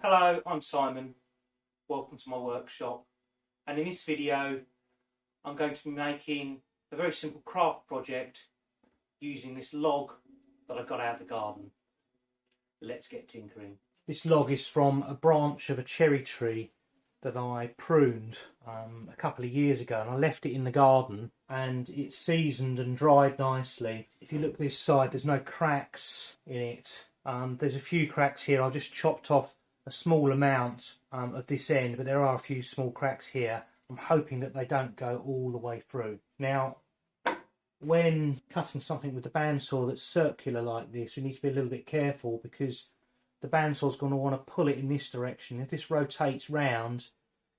Hello, I'm Simon. Welcome to my workshop, and in this video I'm going to be making a very simple craft project using this log that I got out of the garden. Let's get tinkering. This log is from a branch of a cherry tree that I pruned a couple of years ago, and I left it in the garden and it's seasoned and dried nicely. If you look this side, there's no cracks in it. There's a few cracks here. I've just chopped off a small amount of this end, but there are a few small cracks here. I'm hoping that they don't go all the way through. Now, when cutting something with the bandsaw that's circular like this, we need to be a little bit careful because the bandsaw's going to want to pull it in this direction. If this rotates round,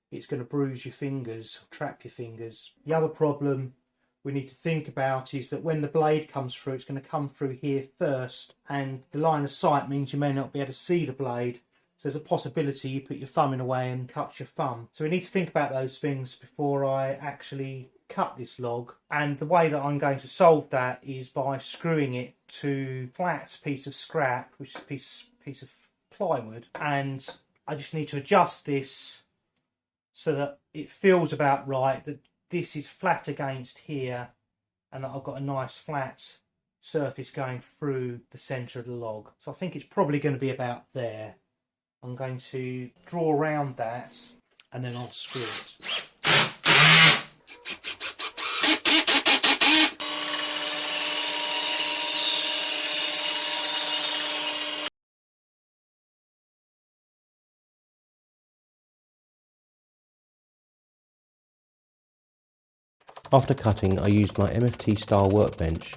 it's going to bruise your fingers, trap your fingers. The other problem we need to think about is that when the blade comes through, it's going to come through here first, and the line of sight means you may not be able to see the blade. So there's a possibility you put your thumb in a way and cut your thumb. So we need to think about those things before I actually cut this log. And the way that I'm going to solve that is by screwing it to a flat piece of scrap, which is a piece of plywood. And I just need to adjust this so that it feels about right, that this is flat against here, and that I've got a nice flat surface going through the centre of the log. So I think it's probably going to be about there. I'm going to draw around that and then I'll screw it. After cutting, I used my MFT style workbench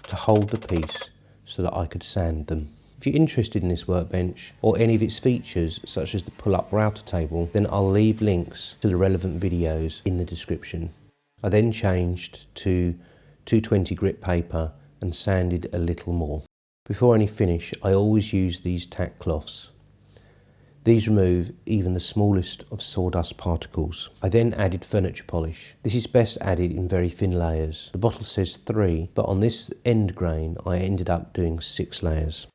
to hold the piece so that I could sand them. If you're interested in this workbench or any of its features such as the pull-up router table, then I'll leave links to the relevant videos in the description. I then changed to 220 grit paper and sanded a little more. Before any finish, I always use these tack cloths. These remove even the smallest of sawdust particles. I then added furniture polish. This is best added in very thin layers. The bottle says 3, but on this end grain I ended up doing 6 layers.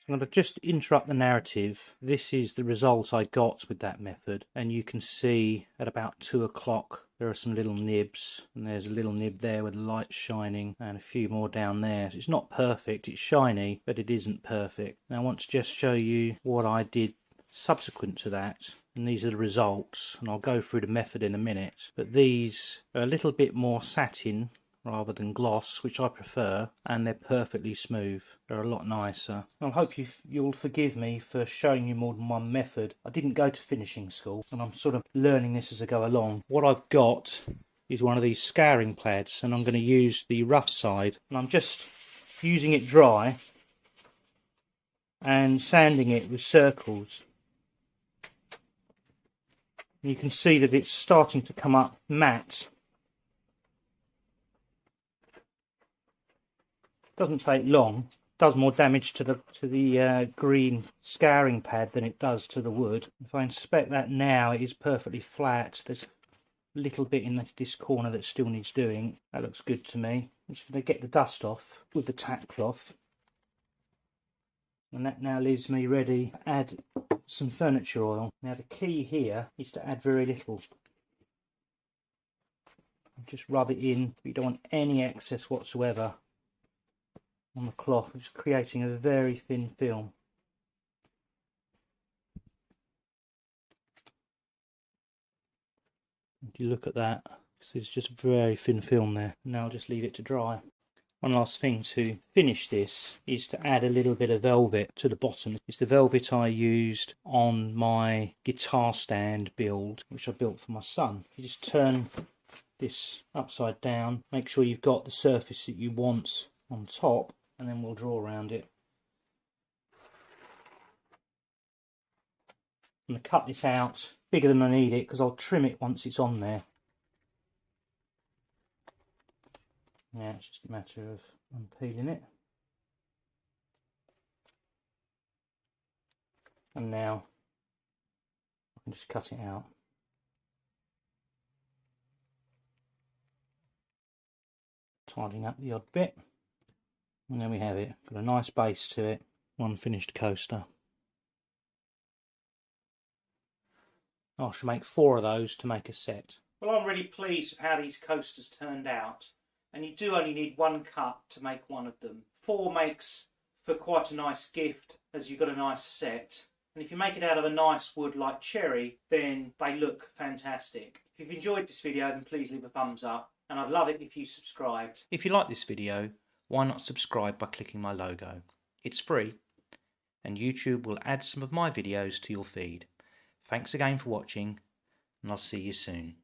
I'm going to just interrupt the narrative. This is the result I got with that method, and you can see at about 2 o'clock there are some little nibs, and there's a little nib there with the light shining and a few more down there. So it's not perfect, it's shiny, but it isn't perfect. Now I want to just show you what I did subsequent to that, and these are the results, and I'll go through the method in a minute. But these are a little bit more satin rather than gloss, which I prefer, and they're perfectly smooth. They're a lot nicer. I hope you'll forgive me for showing you more than one method. I didn't go to finishing school, and I'm sort of learning this as I go along. What I've got is one of these scouring pads, and I'm going to use the rough side, and I'm just using it dry and sanding it with circles. You can see that it's starting to come up matte. Doesn't take long. Does more damage to the green scouring pad than it does to the wood. If I inspect that now, it is perfectly flat. There's a little bit in this corner that still needs doing. That looks good to me. I'm just going to get the dust off with the tack cloth, and that now leaves me ready to add some furniture oil. Now the key here is to add very little. Just rub it in. You don't want any excess whatsoever on the cloth, just creating a very thin film. If you look at that, there's just a very thin film there. Now I'll just leave it to dry. One last thing to finish this is to add a little bit of velvet to the bottom. It's the velvet I used on my guitar stand build, which I built for my son. You just turn this upside down, make sure you've got the surface that you want on top, and then we'll draw around it. I'm going to cut this out bigger than I need it because I'll trim it once it's on there. Now it's just a matter of unpeeling it. And now I can just cut it out. Tidying up the odd bit. And there we have it. Got a nice base to it. One finished coaster. I should make 4 of those to make a set. Well, I'm really pleased with how these coasters turned out. And you do only need 1 cut to make one of them. 4 makes for quite a nice gift, as you've got a nice set. And if you make it out of a nice wood like cherry, then they look fantastic. If you've enjoyed this video, then please leave a thumbs up. And I'd love it if you subscribed. If you like this video, why not subscribe by clicking my logo? It's free, and YouTube will add some of my videos to your feed. Thanks again for watching, and I'll see you soon.